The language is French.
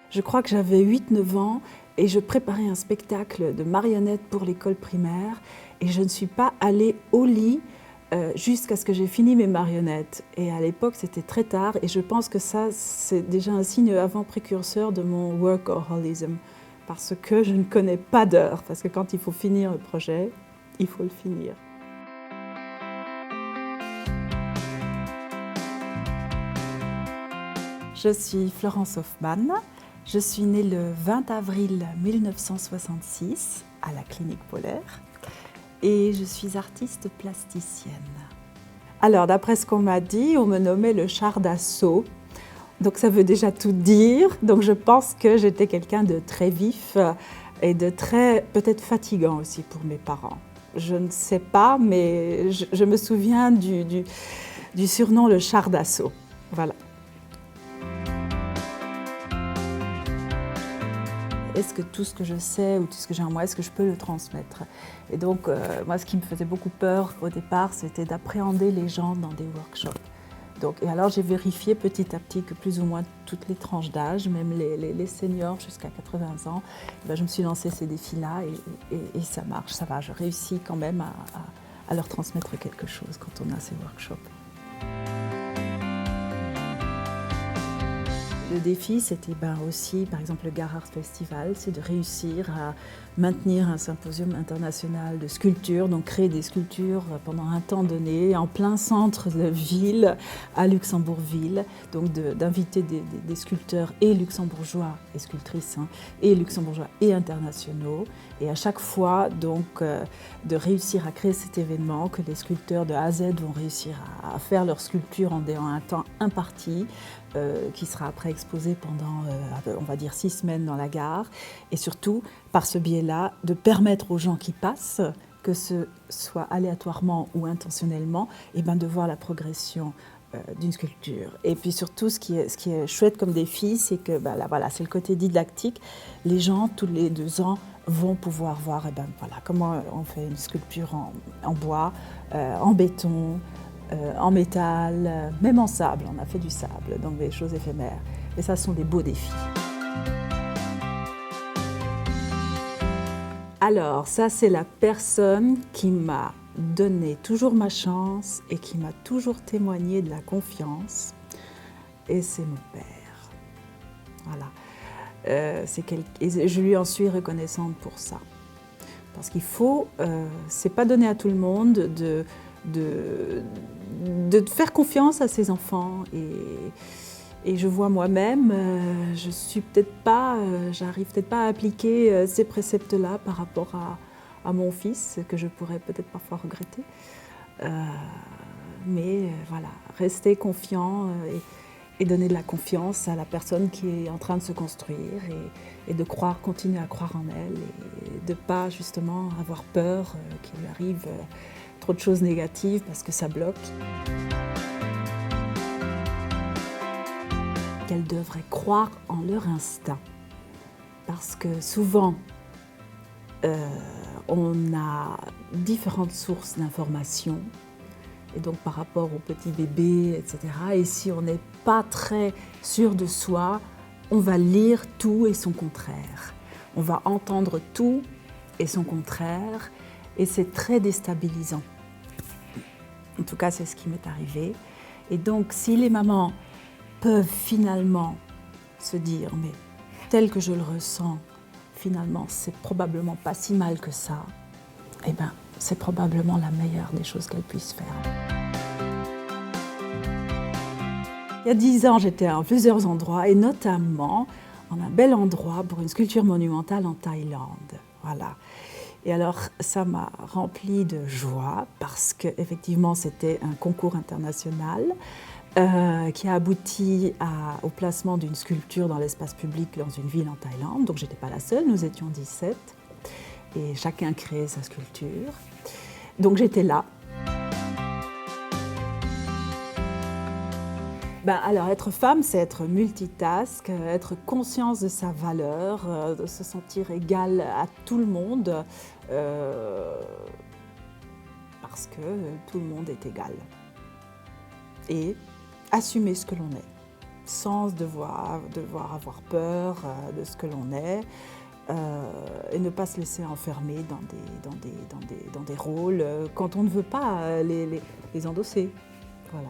Je crois que j'avais 8-9 ans et je préparais un spectacle de marionnettes pour l'école primaire et je ne suis pas allée au lit jusqu'à ce que j'ai fini mes marionnettes. Et à l'époque, c'était très tard et je pense que ça, c'est déjà un signe avant-précurseur de mon workaholism parce que je ne connais pas d'heure, parce que quand il faut finir le projet, il faut le finir. Je suis Florence Hoffmann, je suis née le 20 avril 1966 à la Clinique Polaire et je suis artiste plasticienne. Alors d'après ce qu'on m'a dit, on me nommait le char d'assaut, donc ça veut déjà tout dire, donc je pense que j'étais quelqu'un de très vif et de très peut-être fatigant aussi pour mes parents. Je ne sais pas, mais je me souviens du surnom le char d'assaut. Voilà. Est-ce que tout ce que je sais ou tout ce que j'ai en moi, est-ce que je peux le transmettre? Et donc, moi, ce qui me faisait beaucoup peur au départ, c'était d'appréhender les gens dans des workshops. Et alors, j'ai vérifié petit à petit que plus ou moins toutes les tranches d'âge, même les seniors jusqu'à 80 ans, je me suis lancée ces défis-là et ça marche, ça va. Je réussis quand même à leur transmettre quelque chose quand on a ces workshops. Le défi, c'était aussi, par exemple, le Gare Art Festival, c'est de réussir à maintenir un symposium international de sculpture, donc créer des sculptures pendant un temps donné, en plein centre de ville, à Luxembourgville, donc d'inviter des sculpteurs et luxembourgeois et sculptrices, et luxembourgeois et internationaux, et à chaque fois, donc, de réussir à créer cet événement, que les sculpteurs de A à Z vont réussir à faire leur sculpture en un temps imparti, qui sera après exposé pendant, on va dire, 6 semaines dans la gare, et surtout, par ce biais-là, de permettre aux gens qui passent, que ce soit aléatoirement ou intentionnellement, de voir la progression d'une sculpture. Et puis surtout, ce qui est chouette comme défi, c'est que voilà, c'est le côté didactique. Les gens, tous les 2 ans, vont pouvoir voir comment on fait une sculpture en bois, en béton, en métal, même en sable. On a fait du sable, donc des choses éphémères. Et ça sont des beaux défis. Alors, ça, c'est la personne qui m'a donné toujours ma chance et qui m'a toujours témoigné de la confiance. Et c'est mon père. Voilà. Et je lui en suis reconnaissante pour ça. Parce qu'il faut, c'est pas donné à tout le monde de faire confiance à ses enfants. Et je vois moi-même, je suis peut-être pas, j'arrive peut-être pas à appliquer ces préceptes-là par rapport à mon fils, que je pourrais peut-être parfois regretter. Mais voilà, rester confiant et donner de la confiance à la personne qui est en train de se construire et de croire, continuer à croire en elle et de ne pas justement avoir peur qu'il lui arrive trop de choses négatives parce que ça bloque. Qu'elles devraient croire en leur instinct parce que souvent on a différentes sources d'informations et donc par rapport au petit bébé, etc. Et si on n'est pas très sûr de soi, on va lire tout et son contraire. On va entendre tout et son contraire et c'est très déstabilisant. En tout cas, c'est ce qui m'est arrivé. Et donc, si les mamans peuvent finalement se dire « mais tel que je le ressens, finalement, c'est probablement pas si mal que ça », c'est probablement la meilleure des choses qu'elles puissent faire. Il y a 10 ans, j'étais à plusieurs endroits et notamment en un bel endroit pour une sculpture monumentale en Thaïlande. Voilà. Et alors, ça m'a rempli de joie parce qu'effectivement, c'était un concours international qui a abouti au placement d'une sculpture dans l'espace public dans une ville en Thaïlande. Donc, je n'étais pas la seule, nous étions 17 et chacun créait sa sculpture. Donc, j'étais là. Alors, être femme, c'est être multitask, être conscience de sa valeur, de se sentir égale à tout le monde, parce que tout le monde est égal. Et assumer ce que l'on est. sans devoir avoir peur de ce que l'on est. Et ne pas se laisser enfermer dans des rôles quand on ne veut pas les endosser. Voilà.